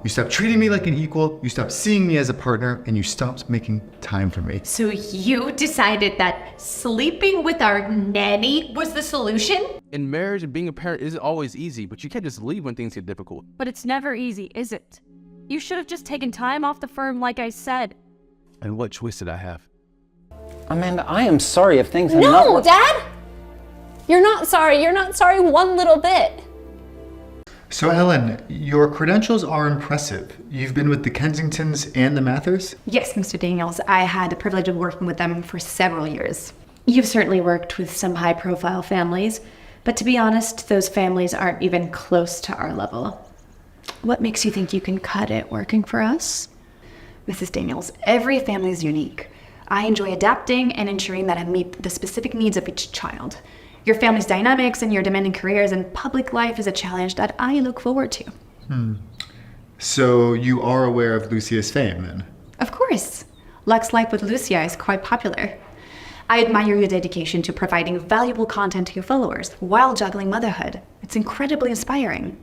You stopped treating me like an equal, you stopped seeing me as a partner, and you stopped making time for me. So you decided that sleeping with our nanny was the solution? In marriage and being a parent isn't always easy, but you can't just leave when things get difficult. But it's never easy, is it? You should have just taken time off the firm like I said. And what choice did I have? Amanda, I am sorry if things have No, Dad! You're not sorry. You're not sorry one little bit. So Ellen, your credentials are impressive. You've been with the Kensingtons and the Mathers? Yes, Mr. Daniels. I had the privilege of working with them for several years. You've certainly worked with some high-profile families, but to be honest, those families aren't even close to our level. What makes you think you can cut it working for us? Mrs. Daniels, every family is unique. I enjoy adapting and ensuring that I meet the specific needs of each child. Your family's dynamics and your demanding careers and public life is a challenge that I look forward to. So you are aware of Lucia's fame, then? Of course. Lux's Life with Lucia is quite popular. I admire your dedication to providing valuable content to your followers while juggling motherhood. It's incredibly inspiring.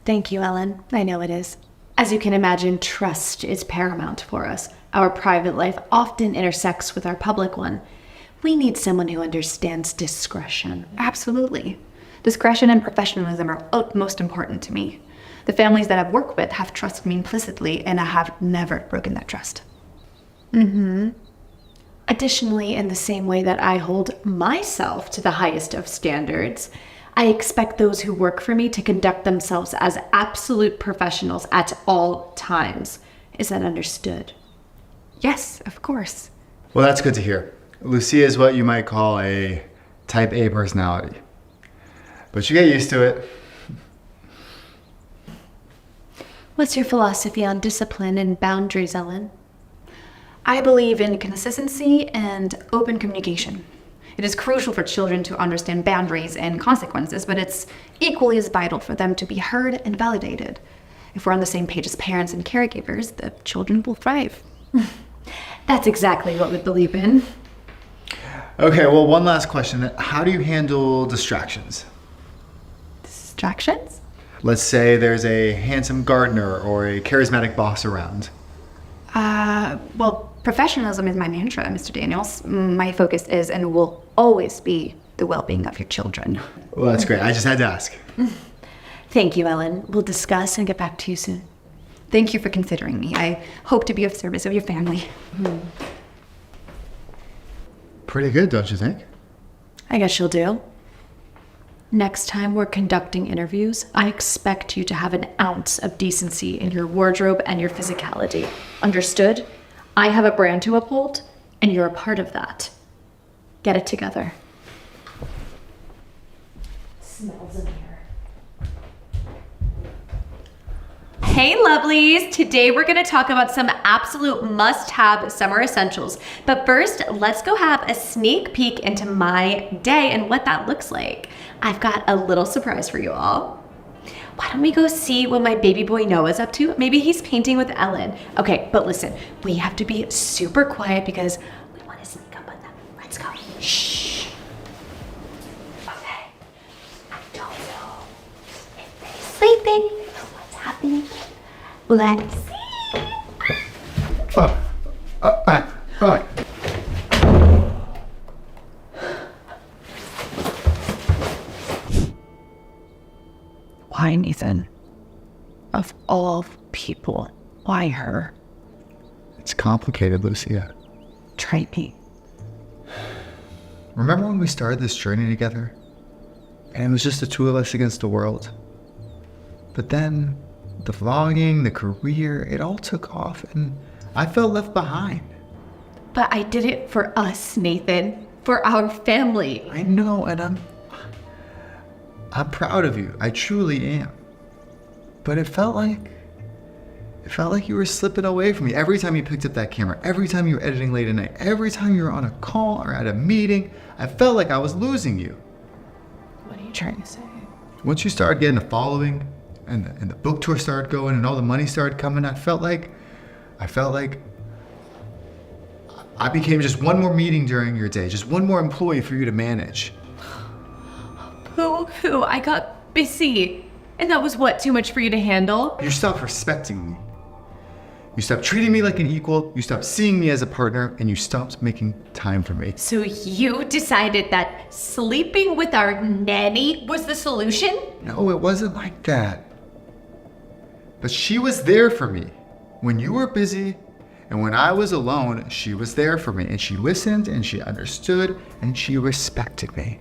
Thank you, Ellen. I know it is. As you can imagine, trust is paramount for us. Our private life often intersects with our public one. We need someone who understands discretion. Absolutely. Discretion and professionalism are utmost important to me. The families that I've worked with have trusted me implicitly, and I have never broken that trust. Additionally, in the same way that I hold myself to the highest of standards, I expect those who work for me to conduct themselves as absolute professionals at all times. Is that understood? Yes, of course. Well, that's good to hear. Lucia is what you might call a type A personality. But you get used to it. What's your philosophy on discipline and boundaries, Ellen? I believe in consistency and open communication. It is crucial for children to understand boundaries and consequences, but it's equally as vital for them to be heard and validated. If we're on the same page as parents and caregivers, the children will thrive. That's exactly what we believe in. Okay, well, one last question. How do you handle distractions? Distractions? Let's say there's a handsome gardener or a charismatic boss around. Well, professionalism is my mantra, Mr. Daniels. My focus is and will always be the well-being of your children. Well, that's great. I just had to ask. Thank you, Ellen. We'll discuss and get back to you soon. Thank you for considering me. I hope to be of service of your family. Pretty good, don't you think? I guess she'll do. Next time we're conducting interviews, I expect you to have an ounce of decency in your wardrobe and your physicality. Understood? I have a brand to uphold, and you're a part of that. Get it together. Smells in here. Hey lovelies, today we're gonna talk about some absolute must-have summer essentials. But first, let's go have a sneak peek into my day and what that looks like. I've got a little surprise for you all. Why don't we go see what my baby boy Noah's up to? Maybe he's painting with Ellen. Okay, but listen, we have to be super quiet because we wanna sneak up on them. Let's go. Shh. Okay, I don't know if they're sleeping or what's happening. Let's see. Why, Nathan? Of all people, why her? It's complicated, Lucia. Try me. Remember when we started this journey together? And it was just the two of us against the world. But then, the vlogging, the career, it all took off and I felt left behind. But I did it for us, Nathan. For our family. I know, and I'm proud of you. I truly am. But it felt like you were slipping away from me. Every time you picked up that camera, every time you were editing late at night, every time you were on a call or at a meeting, I felt like I was losing you. What are you trying to say? Once you started getting a following and the book tour started going and all the money started coming, I felt like I became just one more meeting during your day, just one more employee for you to manage. Boo-hoo, I got busy. And that was what, too much for you to handle? You stopped respecting me. You stopped treating me like an equal, you stopped seeing me as a partner, and you stopped making time for me. So you decided that sleeping with our nanny was the solution? No, it wasn't like that. But she was there for me. When you were busy and when I was alone, she was there for me. And she listened and she understood and she respected me.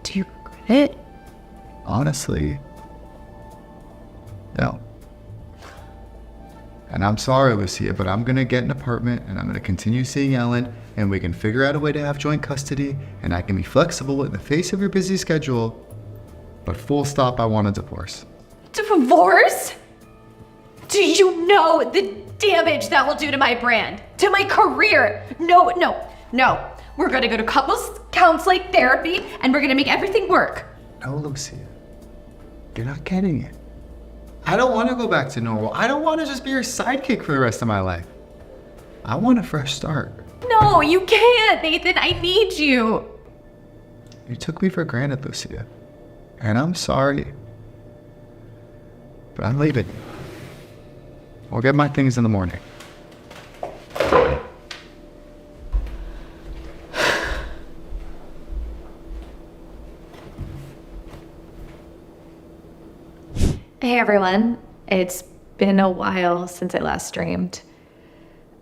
Do you regret it? Honestly, no. And I'm sorry, Lucia, but I'm gonna get an apartment and I'm gonna continue seeing Ellen and we can figure out a way to have joint custody and I can be flexible in the face of your busy schedule. But full stop, I want a divorce. Divorce? Do you know the damage that will do to my brand? To my career? No. We're gonna go to couples counseling, therapy, and we're gonna make everything work. No, Lucia, you're not getting it. I don't want to go back to normal. I don't want to just be your sidekick for the rest of my life. I want a fresh start. No, you can't, Nathan. I need you. You took me for granted, Lucia. And I'm sorry. But I'm leaving. I'll get my things in the morning. Hey everyone, it's been a while since I last streamed.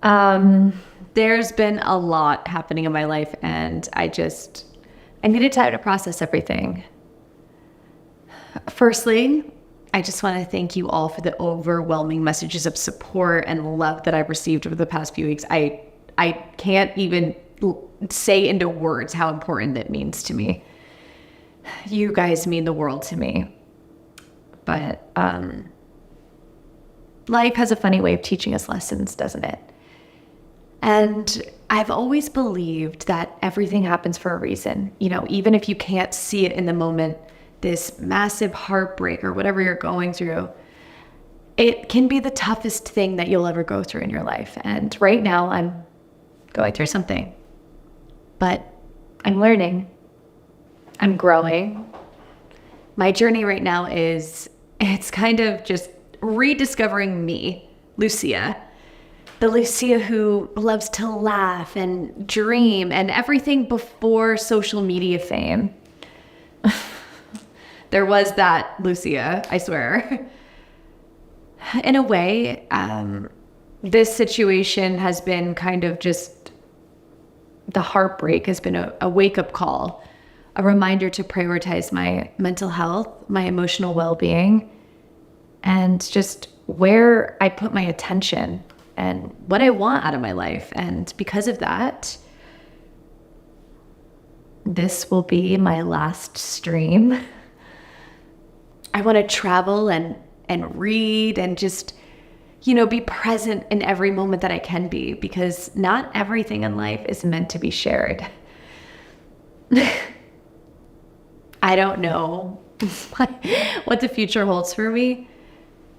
There's been a lot happening in my life and I needed time to process everything. Firstly, I just want to thank you all for the overwhelming messages of support and love that I've received over the past few weeks. I can't even say into words how important it means to me. You guys mean the world to me. But life has a funny way of teaching us lessons, doesn't it? And I've always believed that everything happens for a reason. You know, even if you can't see it in the moment, this massive heartbreak or whatever you're going through, it can be the toughest thing that you'll ever go through in your life. And right now I'm going through something. But I'm learning. I'm growing. My journey right now it's kind of just rediscovering me, Lucia. The Lucia who loves to laugh and dream and everything before social media fame. There was that Lucia, I swear. In a way, this situation has been kind of just, the heartbreak has been a wake-up call. A reminder to prioritize my mental health, my emotional well-being, and just where I put my attention and what I want out of my life. And because of that, this will be my last stream. I want to travel and read and just, be present in every moment that I can be, because not everything in life is meant to be shared. I don't know what the future holds for me,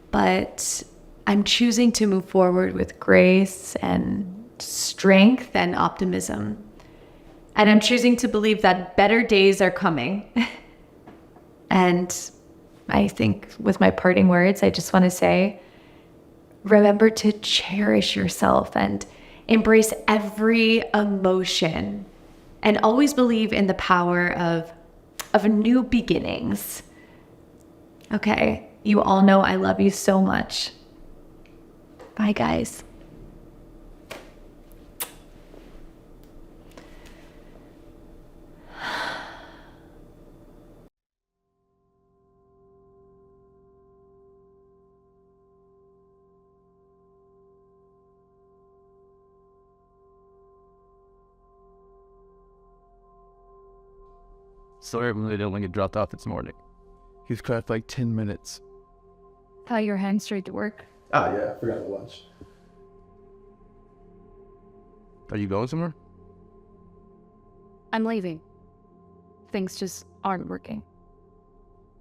but I'm choosing to move forward with grace and strength and optimism. And I'm choosing to believe that better days are coming. And I think with my parting words, I just want to say, remember to cherish yourself and embrace every emotion and always believe in the power of new beginnings. Okay, you all know I love you so much. Bye, guys. Sorry, I really didn't get dropped off this morning. He's cracked like 10 minutes. Tie your hands straight to work. Oh, yeah, I forgot the lunch. Are you going somewhere? I'm leaving. Things just aren't working.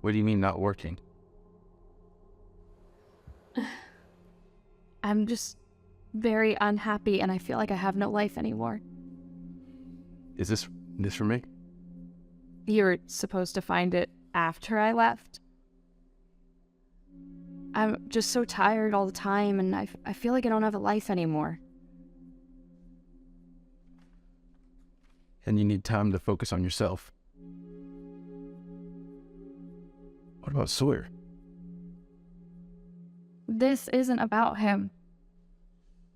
What do you mean not working? I'm just very unhappy and I feel like I have no life anymore. Is this for me? You were supposed to find it after I left. just so tired all the time, and I feel like I don't have a life anymore. And you need time to focus on yourself. What about Sawyer? This isn't about him.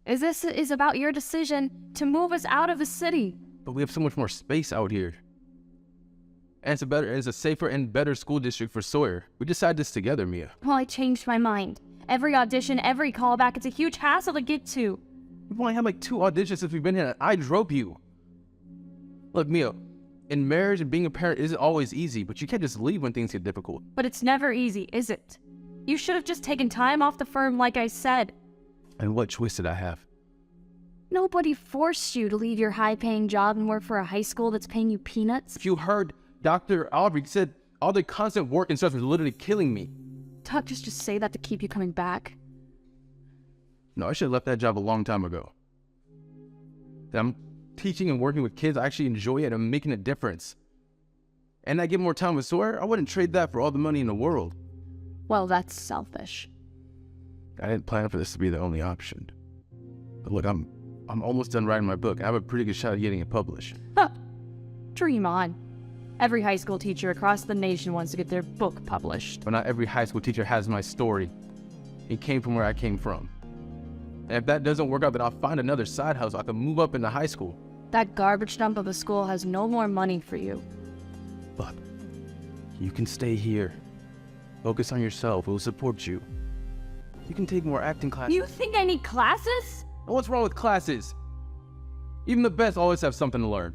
This is about your decision to move us out of the city. But we have so much more space out here. And it's a safer and better school district for Sawyer. We decided this together, Mia. Well, I changed my mind. Every audition, every callback, it's a huge hassle to get to. We've only had like 2 auditions since we've been here, and I drove you. Look, Mia, in marriage and being a parent isn't always easy, but you can't just leave when things get difficult. But it's never easy, is it? You should have just taken time off the firm like I said. And what choice did I have? Nobody forced you to leave your high-paying job and work for a high school that's paying you peanuts. If you heard Dr. Aubrey said all the constant work and stuff was literally killing me. Doctors just say that to keep you coming back. No, I should have left that job a long time ago. I'm teaching and working with kids. I actually enjoy it. I'm making a difference. And I get more time with Sawyer. I wouldn't trade that for all the money in the world. Well, that's selfish. I didn't plan for this to be the only option. But look, I'm almost done writing my book. I have a pretty good shot at getting it published. Huh. Dream on. Every high school teacher across the nation wants to get their book published. But not every high school teacher has my story. It came from where I came from. And if that doesn't work out, then I'll find another side hustle. I can move up into high school. That garbage dump of a school has no more money for you. But you can stay here. Focus on yourself. It will support you. You can take more acting classes. You think I need classes? And what's wrong with classes? Even the best always have something to learn.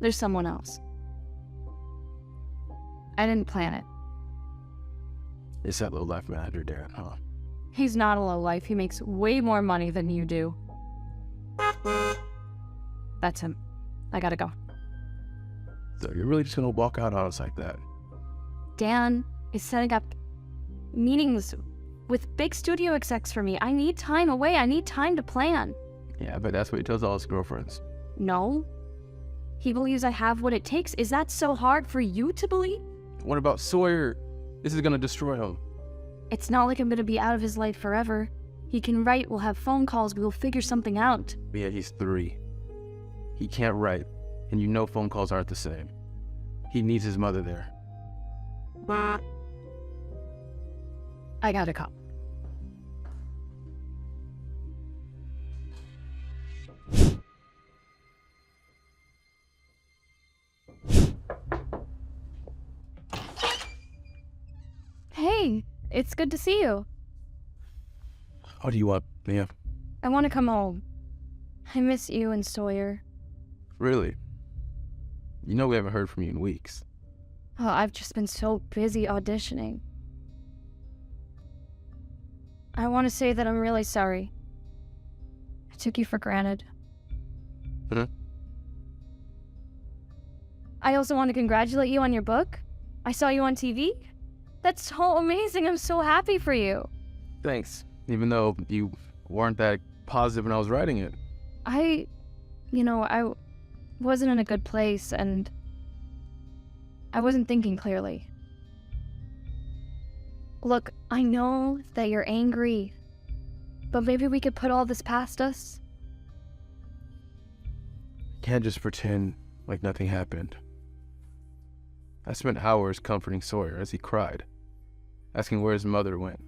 There's someone else. I didn't plan it. It's that low life manager, Darren, huh? He's not a lowlife. He makes way more money than you do. That's him. I gotta go. So you're really just gonna walk out on us like that? Dan is setting up meetings with big studio execs for me. I need time away. I need time to plan. Yeah, but that's what he tells all his girlfriends. No. He believes I have what it takes. Is that so hard for you to believe? What about Sawyer? This is gonna destroy him. It's not like I'm gonna be out of his life forever. He can write, we'll have phone calls, we'll figure something out. Yeah, he's 3. He can't write, and you know phone calls aren't the same. He needs his mother there. I gotta go. Hey, it's good to see you. What do you want, Mia? I want to come home. I miss you and Sawyer. Really? You know we haven't heard from you in weeks. Oh, I've just been so busy auditioning. I want to say that I'm really sorry. I took you for granted. Huh? I also want to congratulate you on your book. I saw you on TV. That's so amazing. I'm so happy for you. Thanks. Even though you weren't that positive when I was writing it. I wasn't in a good place and I wasn't thinking clearly. Look, I know that you're angry, but maybe we could put all this past us. Can't just pretend like nothing happened. I spent hours comforting Sawyer as he cried, asking where his mother went.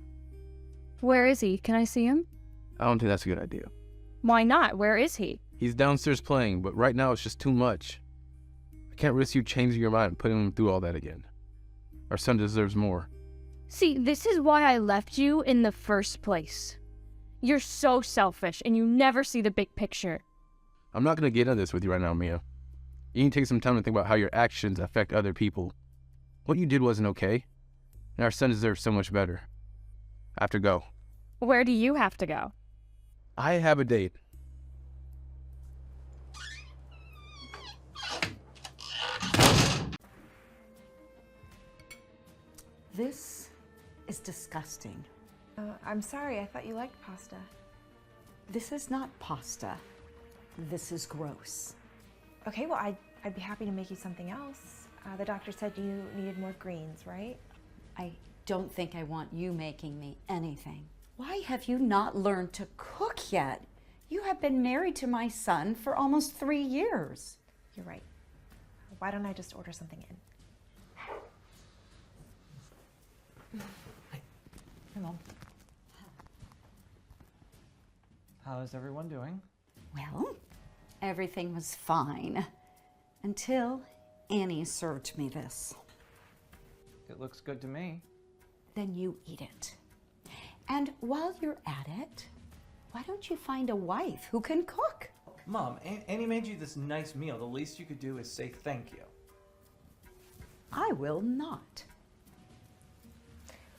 Where is he? Can I see him? I don't think that's a good idea. Why not? Where is he? He's downstairs playing, but right now it's just too much. I can't risk you changing your mind and putting him through all that again. Our son deserves more. See, this is why I left you in the first place. You're so selfish and you never see the big picture. I'm not going to get into this with you right now, Mia. You need to take some time to think about how your actions affect other people. What you did wasn't okay, and our son deserves so much better. I have to go. Where do you have to go? I have a date. This is disgusting. I'm sorry, I thought you liked pasta. This is not pasta. This is gross. Okay, well, I'd be happy to make you something else. The doctor said you needed more greens, right? I don't think I want you making me anything. Why have you not learned to cook yet? You have been married to my son for almost 3 years. You're right. Why don't I just order something in? Hey, Mom. How's everyone doing? Well, everything was fine until Annie served me this. It looks good to me. Then you eat it. And while you're at it, why don't you find a wife who can cook? Mom, Annie made you this nice meal. The least you could do is say thank you. I will not.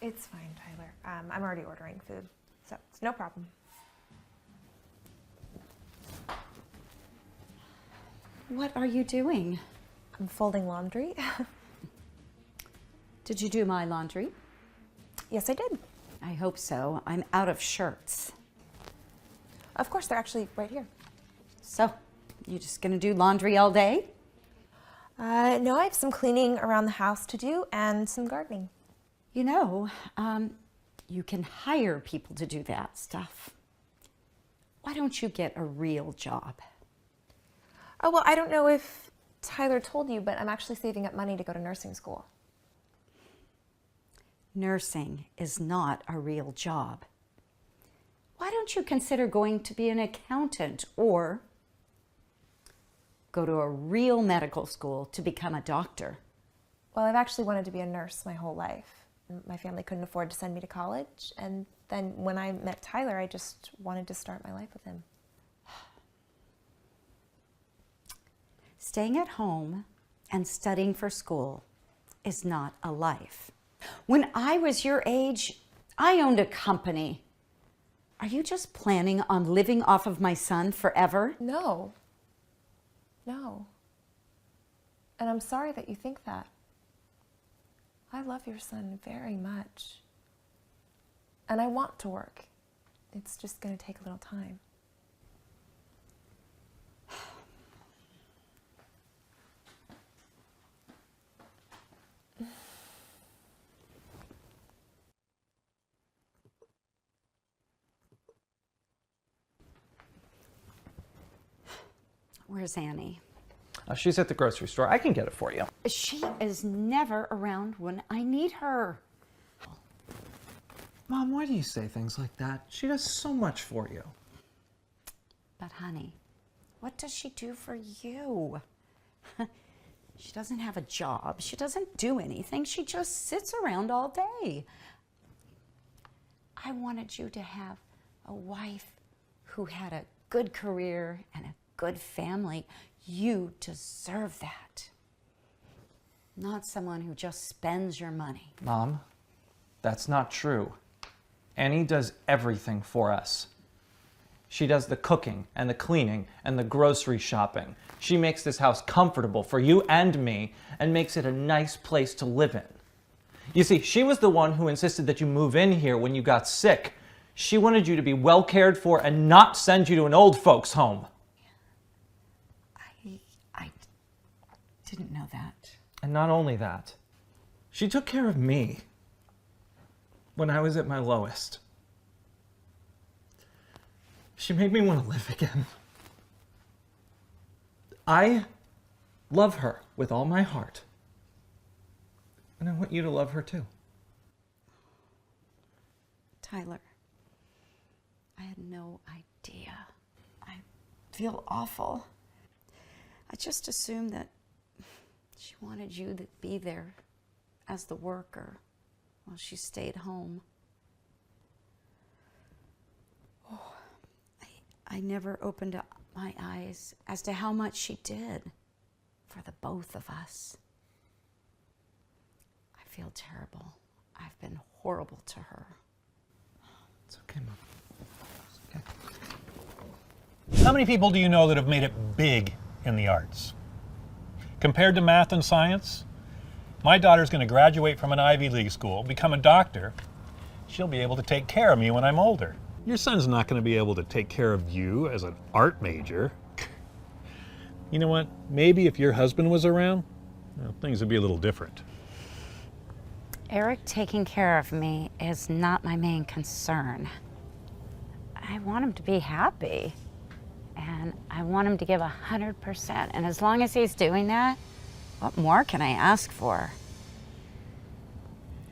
It's fine, Tyler. I'm already ordering food, so it's no problem. What are you doing? I'm folding laundry. Did you do my laundry? Yes, I did. I hope so. I'm out of shirts. Of course, they're actually right here. So, you just gonna do laundry all day? No, I have some cleaning around the house to do and some gardening. You know, you can hire people to do that stuff. Why don't you get a real job? Oh, well, I don't know if Tyler told you, but I'm actually saving up money to go to nursing school. Nursing is not a real job. Why don't you consider going to be an accountant or go to a real medical school to become a doctor? Well, I've actually wanted to be a nurse my whole life. My family couldn't afford to send me to college, and then when I met Tyler, I just wanted to start my life with him. Staying at home and studying for school is not a life. When I was your age, I owned a company. Are you just planning on living off of my son forever? No. No. And I'm sorry that you think that. I love your son very much. And I want to work. It's just going to take a little time. Where's Annie? She's at the grocery store. I can get it for you. She is never around when I need her. Mom, why do you say things like that? She does so much for you. But honey, what does she do for you? She doesn't have a job. She doesn't do anything. She just sits around all day. I wanted you to have a wife who had a good career and a good family. You deserve that. Not someone who just spends your money. Mom, that's not true. Annie does everything for us. She does the cooking and the cleaning and the grocery shopping. She makes this house comfortable for you and me and makes it a nice place to live in. You see, she was the one who insisted that you move in here when you got sick. She wanted you to be well cared for and not send you to an old folks' home. I didn't know that. And not only that, she took care of me when I was at my lowest. She made me want to live again. I love her with all my heart. And I want you to love her too. Tyler, I had no idea. I feel awful. I just assumed that she wanted you to be there as the worker while she stayed home. Oh, I never opened up my eyes as to how much she did for the both of us. I feel terrible. I've been horrible to her. It's okay, Mom. It's okay. How many people do you know that have made it big in the arts? Compared to math and science, my daughter's going to graduate from an Ivy League school, become a doctor. She'll be able to take care of me when I'm older. Your son's not going to be able to take care of you as an art major. You know what? Maybe if your husband was around, well, things would be a little different. Eric taking care of me is not my main concern. I want him to be happy. And I want him to give 100%. And as long as he's doing that, what more can I ask for?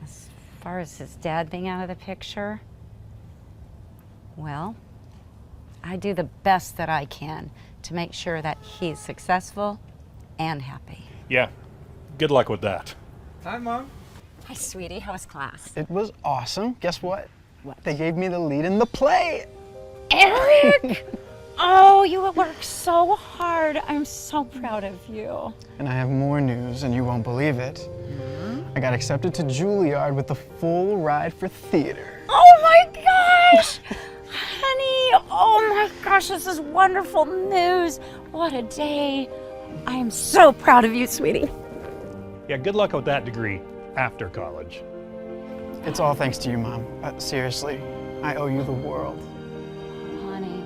As far as his dad being out of the picture, well, I do the best that I can to make sure that he's successful and happy. Yeah, good luck with that. Hi, Mom. Hi, sweetie. How was class? It was awesome. Guess what? They gave me the lead in the play. Eric! Oh, you worked so hard. I'm so proud of you. And I have more news, and you won't believe it. I got accepted to Juilliard with the full ride for theater. Oh my gosh! Honey, oh my gosh, this is wonderful news. What a day. I am so proud of you, sweetie. Yeah, good luck with that degree after college. It's all thanks to you, Mom. Seriously, I owe you the world. Honey,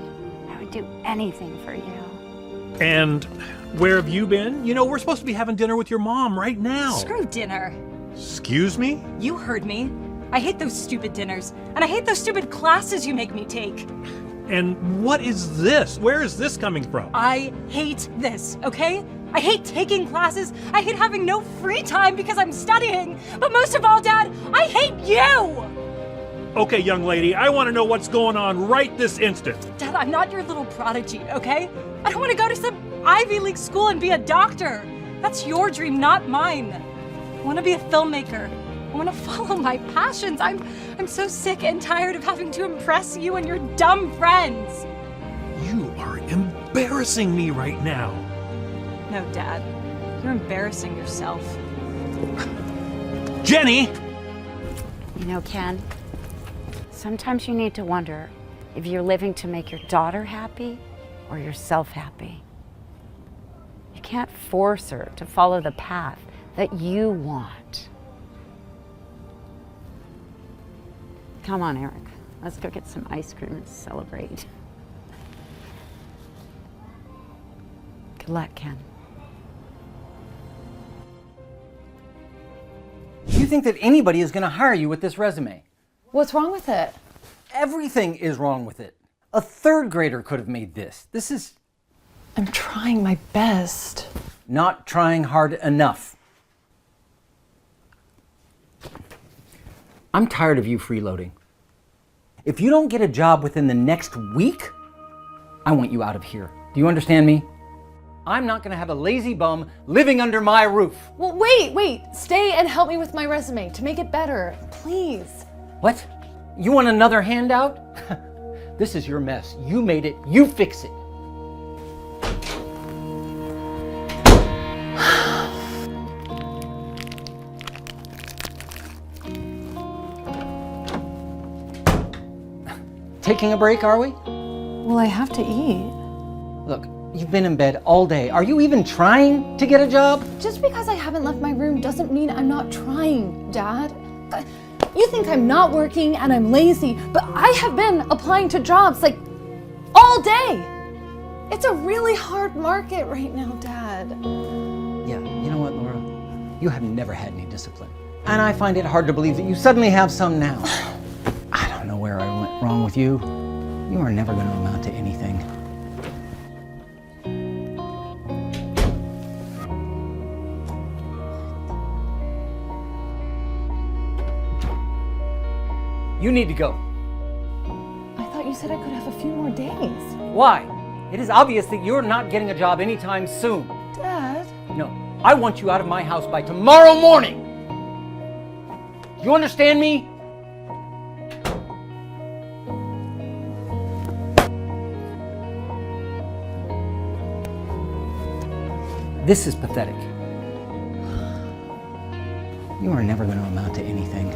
I would do anything for you. And where have you been? You know, we're supposed to be having dinner with your mom right now. Screw dinner. Excuse me? You heard me. I hate those stupid dinners, and I hate those stupid classes you make me take. And what is this? Where is this coming from? I hate this, okay? I hate taking classes. I hate having no free time because I'm studying. But most of all, Dad, I hate you! Okay, young lady, I want to know what's going on right this instant. Dad, I'm not your little prodigy, okay? I don't want to go to some Ivy League school and be a doctor. That's your dream, not mine. I want to be a filmmaker. I want to follow my passions. I'm so sick and tired of having to impress you and your dumb friends. You are embarrassing me right now. No, Dad. You're embarrassing yourself. Jenny! You know, Ken, sometimes you need to wonder if you're living to make your daughter happy or yourself happy. You can't force her to follow the path that you want. Come on, Eric. Let's go get some ice cream and celebrate. Good luck, Ken. You think that anybody is going to hire you with this resume? What's wrong with it? Everything is wrong with it. A third grader could have made this. This is... I'm trying my best. Not trying hard enough. I'm tired of you freeloading. If you don't get a job within the next week, I want you out of here. Do you understand me? I'm not going to have a lazy bum living under my roof. Well, wait. Stay and help me with my resume to make it better, please. What? You want another handout? This is your mess. You made it. You fix it. Taking a break, are we? Well, I have to eat. Look, you've been in bed all day. Are you even trying to get a job? Just because I haven't left my room doesn't mean I'm not trying, Dad. You think I'm not working and I'm lazy, but I have been applying to jobs like all day. It's a really hard market right now, Dad. Yeah, you know what, Laura? You have never had any discipline. And I find it hard to believe that you suddenly have some now. I don't know where I went wrong with you. You are never going to amount to anything. You need to go. I thought you said I could have a few more days. Why? It is obvious that you're not getting a job anytime soon. Dad? No, I want you out of my house by tomorrow morning. You understand me? This is pathetic. You are never going to amount to anything.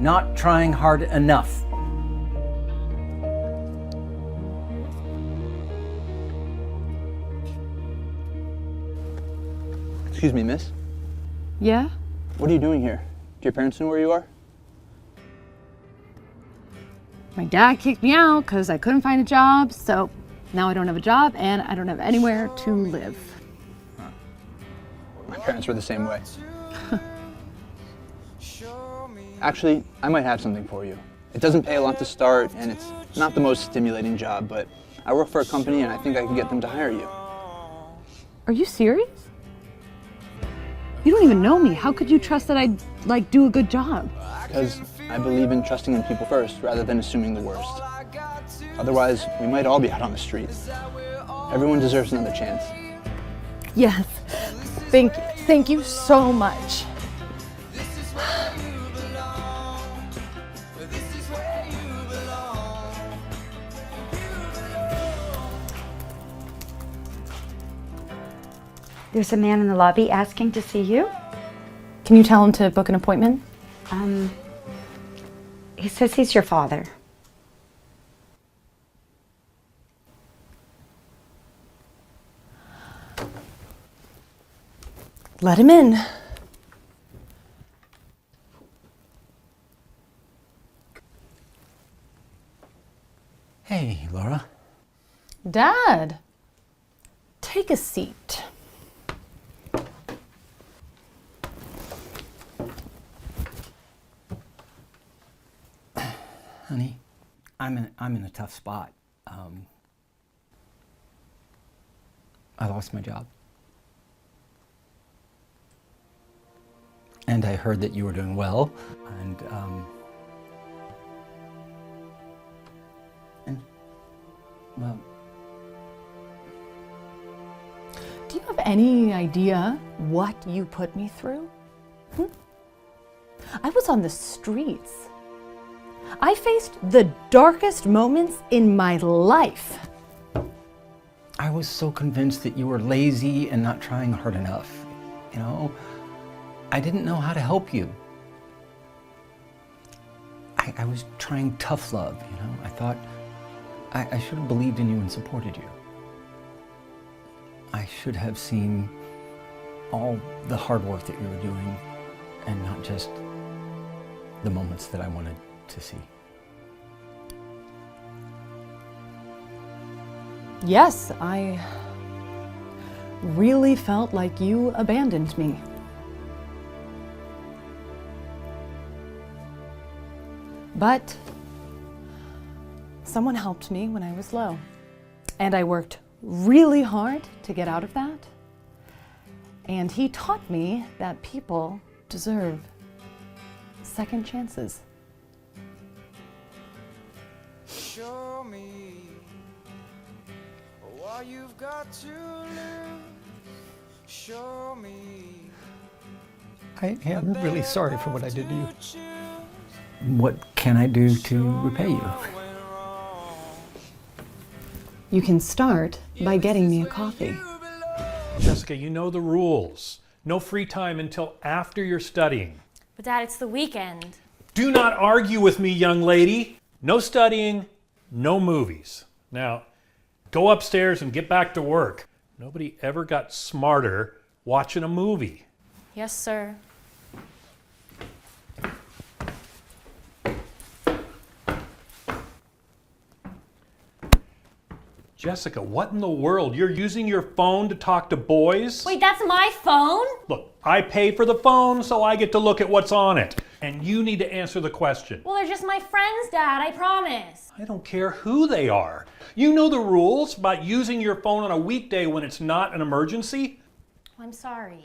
Not trying hard enough. Excuse me, miss. Yeah? What are you doing here? Do your parents know where you are? My dad kicked me out because I couldn't find a job, so now I don't have a job and I don't have anywhere to live. parents were the same way. Actually, I might have something for you. It doesn't pay a lot to start, and it's not the most stimulating job, but I work for a company and I think I can get them to hire you. Are you serious? You don't even know me. How could you trust that I'd, do a good job? Because I believe in trusting in people first, rather than assuming the worst. Otherwise, we might all be out on the street. Everyone deserves another chance. Yes. Thank you. Thank you so much. There's a man in the lobby asking to see you. Can you tell him to book an appointment? He says he's your father. Let him in. Hey, Laura. Dad, take a seat. Honey, I'm in a tough spot. I lost my job. And I heard that you were doing well, and well. Do you have any idea what you put me through? I was on the streets. I faced the darkest moments in my life. I was so convinced that you were lazy and not trying hard enough. You know, I didn't know how to help you. I was trying tough love, you know. I thought I should have believed in you and supported you. I should have seen all the hard work that you were doing and not just the moments that I wanted to see. Yes, I really felt like you abandoned me. But someone helped me when I was low, and I worked really hard to get out of that. And he taught me that people deserve second chances. Show me what you've got to lose. Show me. I am really sorry for what I did to you. What can I do to repay you? You can start by getting me a coffee. Jessica, you know the rules. No free time until after you're studying. But Dad, it's the weekend. Do not argue with me, young lady. No studying, no movies. Now, go upstairs and get back to work. Nobody ever got smarter watching a movie. Yes, sir. Jessica, what in the world? You're using your phone to talk to boys? Wait, that's my phone? Look, I pay for the phone, so I get to look at what's on it. And you need to answer the question. Well, they're just my friends, Dad, I promise. I don't care who they are. You know the rules about using your phone on a weekday when it's not an emergency? I'm sorry.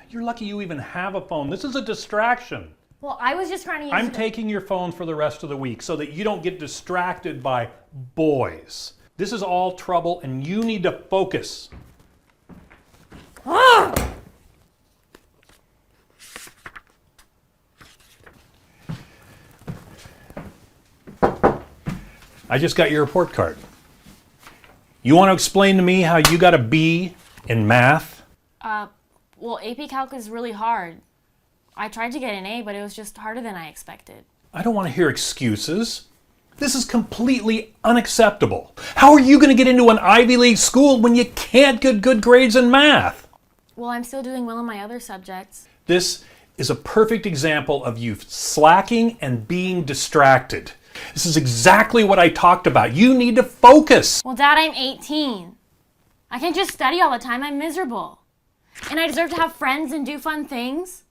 You're lucky you even have a phone. This is a distraction. Well, I was just trying to use I'm taking your phone for the rest of the week so that you don't get distracted by boys. This is all trouble and you need to focus. Ah! I just got your report card. You want to explain to me how you got a B in math? Well, AP Calc is really hard. I tried to get an A, but it was just harder than I expected. I don't want to hear excuses. This is completely unacceptable. How are you going to get into an Ivy League school when you can't get good grades in math? Well, I'm still doing well in my other subjects. This is a perfect example of you slacking and being distracted. This is exactly what I talked about. You need to focus. Well, Dad, I'm 18. I can't just study all the time. I'm miserable. And I deserve to have friends and do fun things.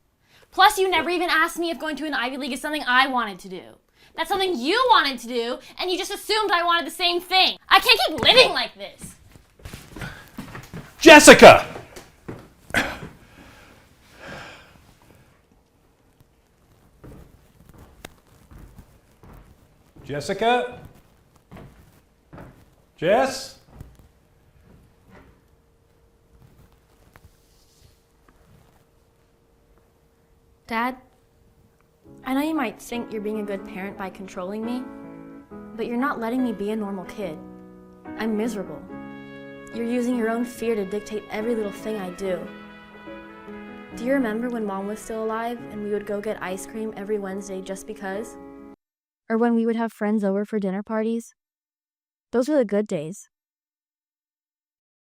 Plus, you never even asked me if going to an Ivy League is something I wanted to do. That's something you wanted to do, and you just assumed I wanted the same thing. I can't keep living like this. Jessica! Jessica? Jess? Dad, I know you might think you're being a good parent by controlling me, but you're not letting me be a normal kid. I'm miserable. You're using your own fear to dictate every little thing I do. Do you remember when Mom was still alive and we would go get ice cream every Wednesday just because? Or when we would have friends over for dinner parties? Those were the good days.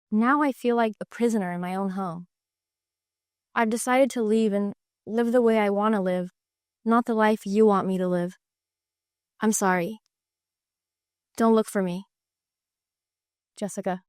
Now I feel like a prisoner in my own home. I've decided to leave and live the way I want to live, not the life you want me to live. I'm sorry. Don't look for me. Jessica.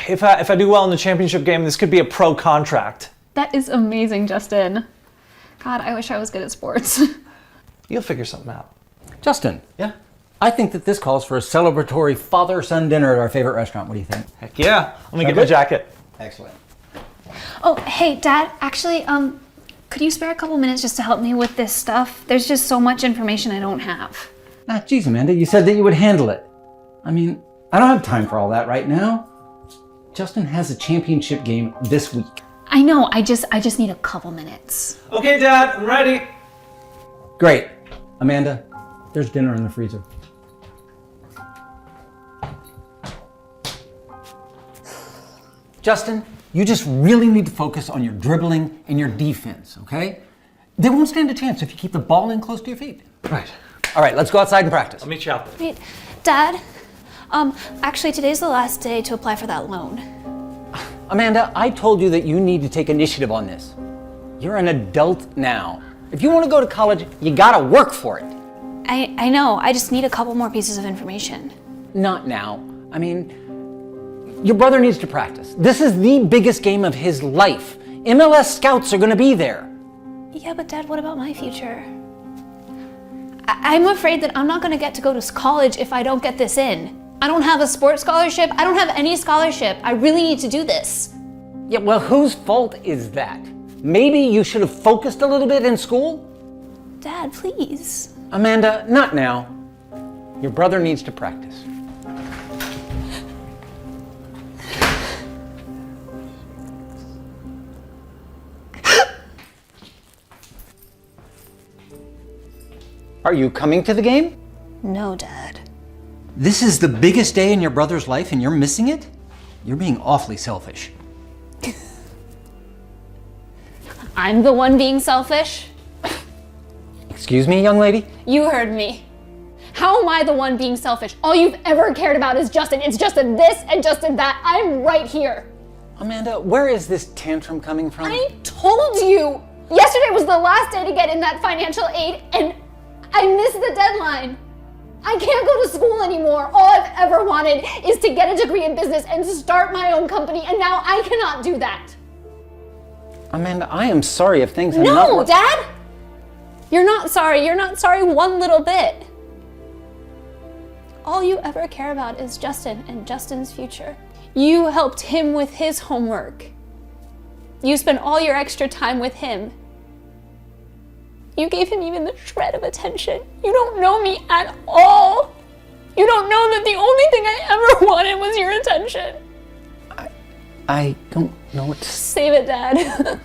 If I do well in the championship game, this could be a pro contract. That is amazing, Justin. God, I wish I was good at sports. You'll figure something out. Justin. Yeah? I think that this calls for a celebratory father-son dinner at our favorite restaurant. What do you think? Heck yeah. Let me get my jacket. Excellent. Oh, hey, Dad, actually, could you spare a couple minutes just to help me with this stuff? There's just so much information I don't have. Ah, geez, Amanda, you said that you would handle it. I mean, I don't have time for all that right now. Justin has a championship game this week. I know, I just need a couple minutes. Okay, Dad, I'm ready. Great. Amanda, there's dinner in the freezer. Justin, you just really need to focus on your dribbling and your defense, okay? They won't stand a chance if you keep the ball in close to your feet. Right. All right, let's go outside and practice. I'll meet you out there. Wait, Dad, actually today's the last day to apply for that loan. Amanda, I told you that you need to take initiative on this. You're an adult now. If you want to go to college, you gotta work for it. I know, I just need a couple more pieces of information. Not now. I mean, your brother needs to practice. This is the biggest game of his life. MLS scouts are gonna be there. Yeah, but Dad, what about my future? I'm afraid that I'm not gonna get to go to college if I don't get this in. I don't have a sports scholarship. I don't have any scholarship. I really need to do this. Yeah, well, whose fault is that? Maybe you should have focused a little bit in school? Dad, please. Amanda, not now. Your brother needs to practice. Are you coming to the game? No, Dad. This is the biggest day in your brother's life and you're missing it? You're being awfully selfish. I'm the one being selfish? Excuse me, young lady? You heard me. How am I the one being selfish? All you've ever cared about is Justin. It's Justin this and Justin that. I'm right here. Amanda, where is this tantrum coming from? I told you! Yesterday was the last day to get in that financial aid and I missed the deadline. I can't go to school anymore. All I've ever wanted is to get a degree in business and start my own company, and now I cannot do that. Amanda, I am sorry if things have not No, worked. Dad! You're not sorry. You're not sorry one little bit. All you ever care about is Justin and Justin's future. You helped him with his homework. You spent all your extra time with him. You gave him even the shred of attention. You don't know me at all. You don't know that the only thing I ever wanted was your attention. I don't know what to Save it, Dad.